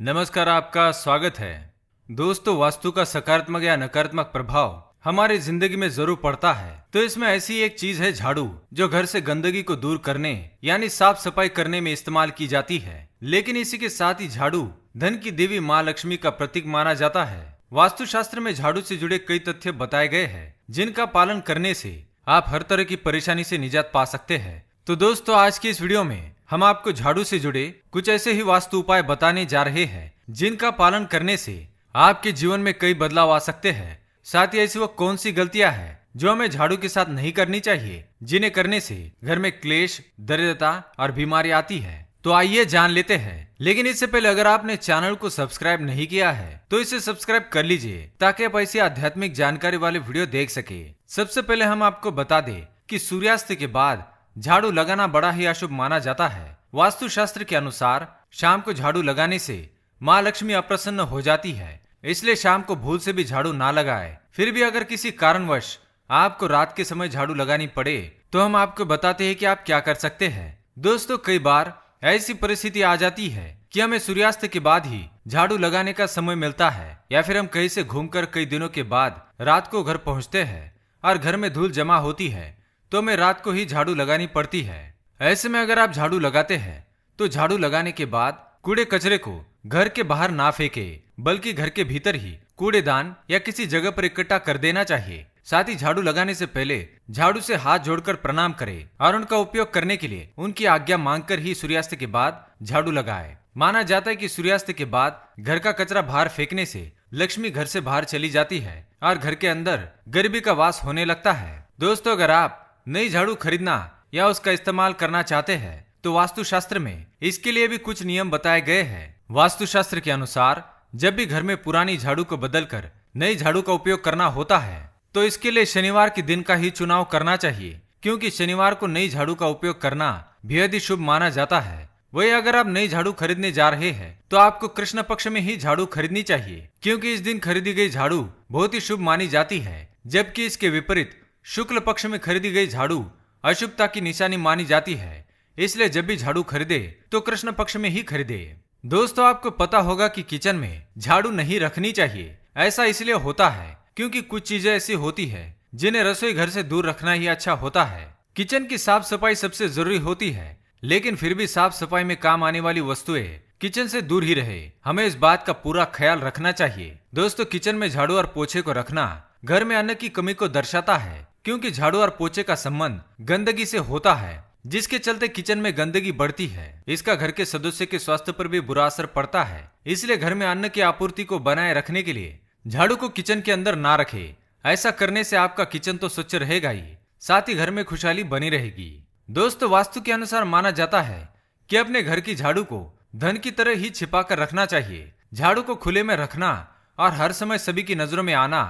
नमस्कार, आपका स्वागत है। दोस्तों, वास्तु का सकारात्मक या नकारात्मक प्रभाव हमारी जिंदगी में जरूर पड़ता है। तो इसमें ऐसी एक चीज है झाड़ू, जो घर से गंदगी को दूर करने यानी साफ सफाई करने में इस्तेमाल की जाती है। लेकिन इसी के साथ ही झाड़ू धन की देवी माँ लक्ष्मी का प्रतीक माना जाता है। वास्तुशास्त्र में झाड़ू से जुड़े कई तथ्य बताए गए हैं, जिनका पालन करने से आप हर तरह की परेशानी से निजात पा सकते हैं। तो दोस्तों, आज की इस वीडियो में हम आपको झाड़ू से जुड़े कुछ ऐसे ही वास्तु उपाय बताने जा रहे हैं, जिनका पालन करने से आपके जीवन में कई बदलाव आ सकते हैं। साथ ही ऐसी वो कौन सी गलतियां हैं जो हमें झाड़ू के साथ नहीं करनी चाहिए, जिन्हें करने से घर में क्लेश, दरिद्रता और बीमारी आती है। तो आइए जान लेते हैं। लेकिन इससे पहले अगर आपने चैनल को सब्सक्राइब नहीं किया है तो इसे सब्सक्राइब कर लीजिए, ताकि आप ऐसी आध्यात्मिक जानकारी वाले वीडियो देख सके। सबसे पहले हम आपको बता दें कि सूर्यास्त के बाद झाड़ू लगाना बड़ा ही अशुभ माना जाता है। वास्तुशास्त्र के अनुसार शाम को झाड़ू लगाने से माँ लक्ष्मी अप्रसन्न हो जाती है, इसलिए शाम को भूल से भी झाड़ू ना लगाए। फिर भी अगर किसी कारणवश आपको रात के समय झाड़ू लगानी पड़े तो हम आपको बताते हैं कि आप क्या कर सकते हैं। दोस्तों, कई बार ऐसी परिस्थिति आ जाती है कि हमें सूर्यास्त के बाद ही झाड़ू लगाने का समय मिलता है, या फिर हम कहीं से घूमकर कई दिनों के बाद रात को घर पहुंचते हैं और घर में धूल जमा होती है, तो हमें रात को ही झाड़ू लगानी पड़ती है। ऐसे में अगर आप झाड़ू लगाते हैं तो झाड़ू लगाने के बाद कूड़े कचरे को घर के बाहर ना फेंके, बल्कि घर के भीतर ही कूड़ेदान या किसी जगह पर इकट्ठा कर देना चाहिए। साथ ही झाड़ू लगाने से पहले झाड़ू से हाथ जोड़कर प्रणाम करें और उनका उपयोग करने के लिए उनकी आज्ञा मांगकर ही सूर्यास्त के बाद झाड़ू लगाएं। माना जाता है कि सूर्यास्त के बाद घर का कचरा बाहर फेंकने से लक्ष्मी घर से बाहर चली जाती है और घर के अंदर गरीबी का वास होने लगता है। दोस्तों, अगर आप नई झाड़ू खरीदना या उसका इस्तेमाल करना चाहते हैं तो वास्तुशास्त्र में इसके लिए भी कुछ नियम बताए गए हैं। वास्तुशास्त्र के अनुसार जब भी घर में पुरानी झाड़ू को बदलकर नई झाड़ू का उपयोग करना होता है तो इसके लिए शनिवार के दिन का ही चुनाव करना चाहिए, क्योंकि शनिवार को नई झाड़ू का उपयोग करना बेहद ही शुभ माना जाता है। वही अगर आप नई झाड़ू खरीदने जा रहे हैं तो आपको कृष्ण पक्ष में ही झाड़ू खरीदनी चाहिए, क्योंकि इस दिन खरीदी गई झाड़ू बहुत ही शुभ मानी जाती है। जबकि इसके विपरीत शुक्ल पक्ष में खरीदी गई झाड़ू अशुभता की निशानी मानी जाती है। इसलिए जब भी झाड़ू खरीदे तो कृष्ण पक्ष में ही खरीदे। दोस्तों, आपको पता होगा कि किचन में झाड़ू नहीं रखनी चाहिए। ऐसा इसलिए होता है क्योंकि कुछ चीजें ऐसी होती है जिन्हें रसोई घर से दूर रखना ही अच्छा होता है। किचन की साफ सफाई सबसे जरूरी होती है, लेकिन फिर भी साफ सफाई में काम आने वाली वस्तुएं किचन से दूर ही रहे। हमें इस बात का पूरा ख्याल रखना चाहिए। दोस्तों, किचन में झाड़ू और पोछे को रखना घर में अन्न की कमी को दर्शाता है, क्योंकि झाड़ू और पोछे का संबंध गंदगी से होता है, जिसके चलते किचन में गंदगी बढ़ती है। इसका घर के सदस्य के स्वास्थ्य पर भी बुरा असर पड़ता है। इसलिए घर में अन्न की आपूर्ति को बनाए रखने के लिए झाड़ू को किचन के अंदर ना रखे। ऐसा करने से आपका किचन तो स्वच्छ रहेगा ही, साथ ही घर में खुशहाली बनी रहेगी। दोस्तों, वास्तु के अनुसार माना जाता है कि अपने घर की झाड़ू को धन की तरह ही छिपा कर रखना चाहिए। झाड़ू को खुले में रखना और हर समय सभी की नजरों में आना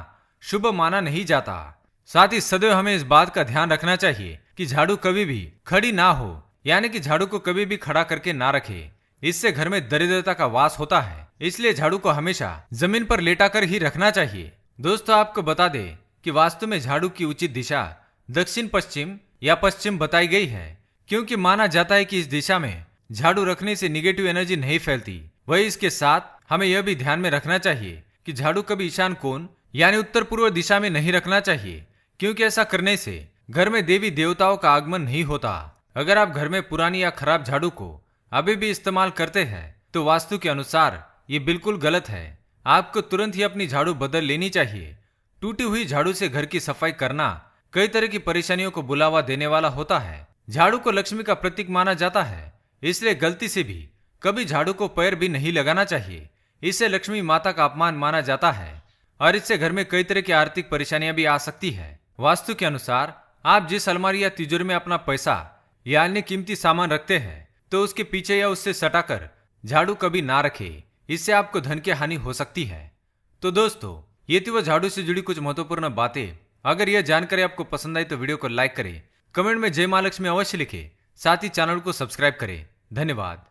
शुभ माना नहीं जाता। साथ ही सदैव हमें इस बात का ध्यान रखना चाहिए कि झाड़ू कभी भी खड़ी ना हो, यानी कि झाड़ू को कभी भी खड़ा करके ना रखे। इससे घर में दरिद्रता का वास होता है। इसलिए झाड़ू को हमेशा जमीन पर लेटाकर ही रखना चाहिए। दोस्तों, आपको बता दें कि वास्तु में झाड़ू की उचित दिशा दक्षिण पश्चिम या पश्चिम बताई गई है, क्योंकि माना जाता है कि इस दिशा में झाड़ू रखने से निगेटिव एनर्जी नहीं फैलती। वही इसके साथ हमें यह भी ध्यान में रखना चाहिए कि झाड़ू कभी ईशान कोण यानी उत्तर पूर्व दिशा में नहीं रखना चाहिए, क्योंकि ऐसा करने से घर में देवी देवताओं का आगमन नहीं होता। अगर आप घर में पुरानी या खराब झाड़ू को अभी भी इस्तेमाल करते हैं तो वास्तु के अनुसार ये बिल्कुल गलत है। आपको तुरंत ही अपनी झाड़ू बदल लेनी चाहिए। टूटी हुई झाड़ू से घर की सफाई करना कई तरह की परेशानियों को बुलावा देने वाला होता है। झाड़ू को लक्ष्मी का प्रतीक माना जाता है, इसलिए गलती से भी कभी झाड़ू को पैर भी नहीं लगाना चाहिए। इससे लक्ष्मी माता का अपमान माना जाता है और इससे घर में कई तरह की आर्थिक परेशानियां भी आ सकती है। वास्तु के अनुसार आप जिस अलमारी या तिजोरी में अपना पैसा या अन्य कीमती सामान रखते हैं तो उसके पीछे या उससे सटाकर झाड़ू कभी ना रखे। इससे आपको धन की हानि हो सकती है। तो दोस्तों, ये थी वो झाड़ू से जुड़ी कुछ महत्वपूर्ण बातें। अगर यह जानकारी आपको पसंद आई तो वीडियो को लाइक करें, कमेंट में जय माँ लक्ष्मी अवश्य लिखें, साथ ही चैनल को सब्सक्राइब करें। धन्यवाद।